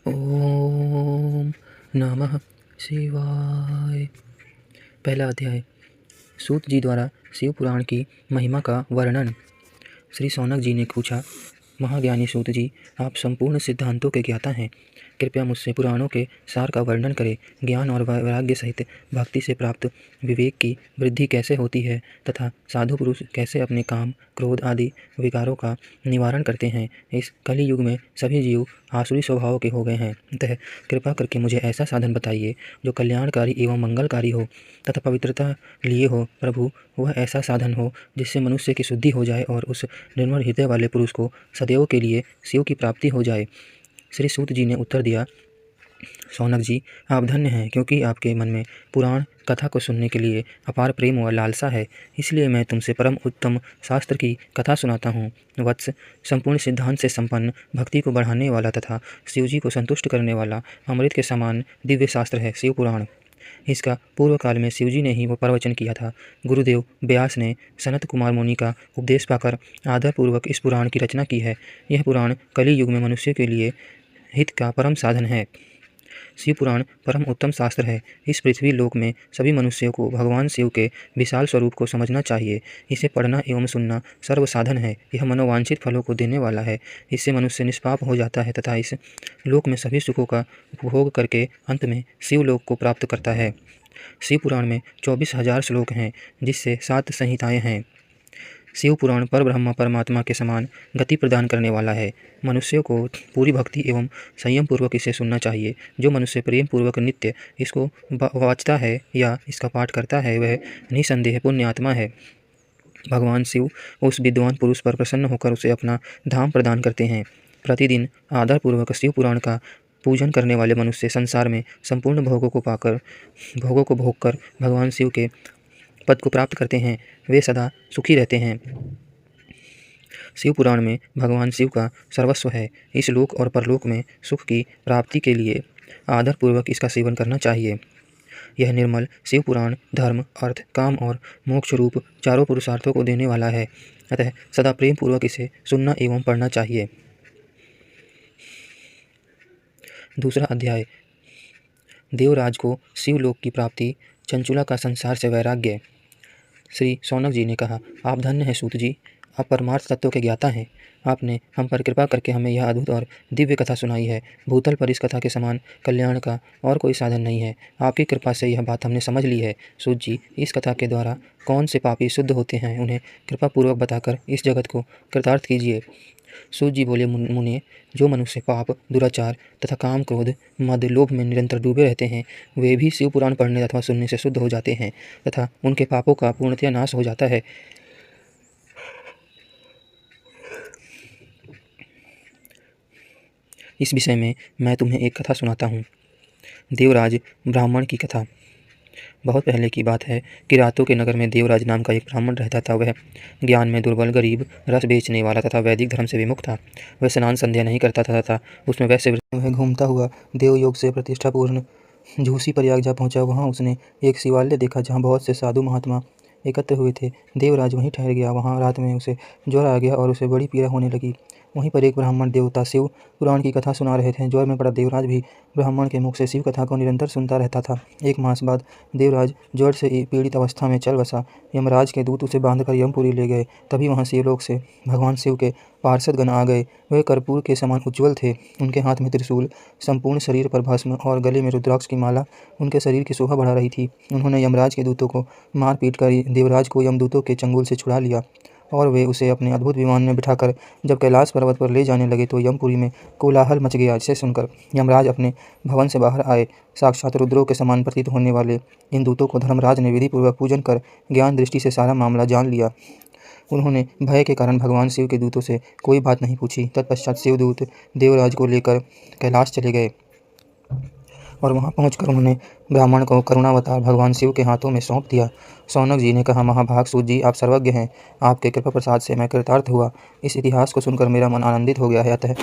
ओम नमः शिवाय। पहला अध्याय। सूत जी द्वारा शिव पुराण की महिमा का वर्णन। श्री शौनक जी ने पूछा, महाज्ञानी सूत जी, आप संपूर्ण सिद्धांतों के ज्ञाता हैं, कृपया मुझसे पुराणों के सार का वर्णन करें। ज्ञान और वैराग्य सहित भक्ति से प्राप्त विवेक की वृद्धि कैसे होती है तथा साधु पुरुष कैसे अपने काम, क्रोध आदि विकारों का निवारण करते हैं। इस कलि युग में सभी जीव आसुरी स्वभाव के हो गए हैं, अतः कृपा करके मुझे ऐसा साधन बताइए जो कल्याणकारी एवं मंगलकारी हो तथा पवित्रता लिए हो। प्रभु, वह ऐसा साधन हो जिससे मनुष्य की शुद्धि हो जाए और उस निर्मल हृदय वाले पुरुष को सदैव के लिए शिव की प्राप्ति हो जाए। श्री सूत जी ने उत्तर दिया, शौनक जी, आप धन्य हैं, क्योंकि आपके मन में पुराण कथा को सुनने के लिए अपार प्रेम व लालसा है, इसलिए मैं तुमसे परम उत्तम शास्त्र की कथा सुनाता हूँ। वत्स, संपूर्ण सिद्धांत से संपन्न, भक्ति को बढ़ाने वाला तथा शिव जी को संतुष्ट करने वाला अमृत के समान दिव्य शास्त्र है शिव पुराण। इसका पूर्व काल में शिवजी ने ही वो प्रवचन किया था। गुरुदेव व्यास ने सनत कुमार मुनि का उपदेश पाकर आदरपूर्वक इस पुराण की रचना की है। यह पुराण कलि युग में मनुष्य के लिए हित का परम साधन है। शिव पुराण परम उत्तम शास्त्र है। इस पृथ्वी लोक में सभी मनुष्यों को भगवान शिव के विशाल स्वरूप को समझना चाहिए। इसे पढ़ना एवं सुनना सर्व साधन है। यह मनोवांछित फलों को देने वाला है। इससे मनुष्य निष्पाप हो जाता है तथा इस लोक में सभी सुखों का उपभोग करके अंत में शिव लोक को प्राप्त करता है। शिव पुराण में 24,000 श्लोक हैं, जिससे 7 संहिताएं हैं। शिव पुराण पर ब्रह्मा परमात्मा के समान गति प्रदान करने वाला है। मनुष्यों को पूरी भक्ति एवं संयम पूर्वक इसे सुनना चाहिए। जो मनुष्य प्रेम पूर्वक नित्य इसको वाचता है या इसका पाठ करता है, वह निसंदेह पुण्य आत्मा है। भगवान शिव उस विद्वान पुरुष पर प्रसन्न होकर उसे अपना धाम प्रदान करते हैं। प्रतिदिन आदरपूर्वक शिव पुराण का पूजन करने वाले मनुष्य संसार में संपूर्ण भोगों को भोग कर भगवान शिव के पद को प्राप्त करते हैं। वे सदा सुखी रहते हैं। शिव पुराण में भगवान शिव का सर्वस्व है। इस लोक और परलोक में सुख की प्राप्ति के लिए आदरपूर्वक इसका सेवन करना चाहिए। यह निर्मल शिव पुराण धर्म, अर्थ, काम और मोक्ष रूप चारों पुरुषार्थों को देने वाला है, अतः सदा प्रेम पूर्वक इसे सुनना एवं पढ़ना चाहिए। दूसरा अध्याय। देवराज को शिवलोक की प्राप्ति, चंचुला का संसार से वैराग्य। श्री शौनक जी ने कहा, आप धन्य हैं सूत जी, आप परमार्थ तत्वों के ज्ञाता हैं। आपने हम पर कृपा करके हमें यह अद्भुत और दिव्य कथा सुनाई है। भूतल पर इस कथा के समान कल्याण का और कोई साधन नहीं है। आपकी कृपा से यह बात हमने समझ ली है। सूत जी, इस कथा के द्वारा कौन से पापी शुद्ध होते हैं, उन्हें कृपा पूर्वक बताकर इस जगत को कृतार्थ कीजिए। सूत जी बोले, मुने, जो मनुष्य पाप, दुराचार तथा काम, क्रोध, मद, लोभ में निरंतर डूबे रहते हैं, वे भी शिव पुराण पढ़ने अथवा सुनने से शुद्ध हो जाते हैं तथा उनके पापों का पूर्णतया नाश हो जाता है। इस विषय में मैं तुम्हें एक कथा सुनाता हूँ। देवराज ब्राह्मण की कथा। बहुत पहले की बात है कि रातों के नगर में देवराज नाम का एक ब्राह्मण रहता था। वह ज्ञान में दुर्बल, गरीब, रस बेचने वाला तथा वैदिक धर्म से विमुख था। वह स्नान संध्या नहीं करता था उसमें वैसे वह घूमता हुआ देवयोग से प्रतिष्ठापूर्ण झूसी प्रयाग जा पहुंचा। वहां उसने एक शिवालय देखा जहां बहुत से साधु महात्मा एकत्र हुए थे। देवराज वहीं ठहर गया। वहां रात में उसे ज्वर आ गया और उसे बड़ी पीड़ा होने लगी। वहीं पर एक ब्राह्मण देवता शिव पुराण की कथा सुना रहे थे। ज्वर में पड़ा देवराज भी ब्राह्मण के मुख से शिव कथा को निरंतर सुनता रहता था। 1 मास बाद देवराज ज्वर से पीड़ित अवस्था में चल बसा। यमराज के दूत उसे बांधकर यमपुरी ले गए। तभी वहां शिवलोक से भगवान शिव के पार्षदगण आ गए। वे कर्पूर के समान उज्ज्वल थे। उनके हाथ में त्रिशूल, संपूर्ण शरीर पर भस्म और गले में रुद्राक्ष की माला उनके शरीर की शोभा बढ़ा रही थी। उन्होंने यमराज के दूतों को मार पीट कर देवराज को यमदूतों के चंगुल से छुड़ा लिया और वे उसे अपने अद्भुत विमान में बिठाकर जब कैलाश पर्वत पर ले जाने लगे तो यमपुरी में कोलाहल मच गया। जिसे सुनकर यमराज अपने भवन से बाहर आए। साक्षात रुद्रों के समान प्रतीत होने वाले इन दूतों को धर्मराज ने विधिपूर्वक पूजन कर ज्ञान दृष्टि से सारा मामला जान लिया। उन्होंने भय के कारण भगवान शिव के दूतों से कोई बात नहीं पूछी। तत्पश्चात शिवदूत देवराज को लेकर कैलाश चले गए और वहां पहुंचकर उन्होंने ब्राह्मण को करुणावतार भगवान शिव के हाथों में सौंप दिया। शौनक जी ने कहा, महाभाग सूत जी, आप सर्वज्ञ हैं। आपके कृपा प्रसाद से मैं कृतार्थ हुआ। इस इतिहास को सुनकर मेरा मन आनंदित हो गया है। अतः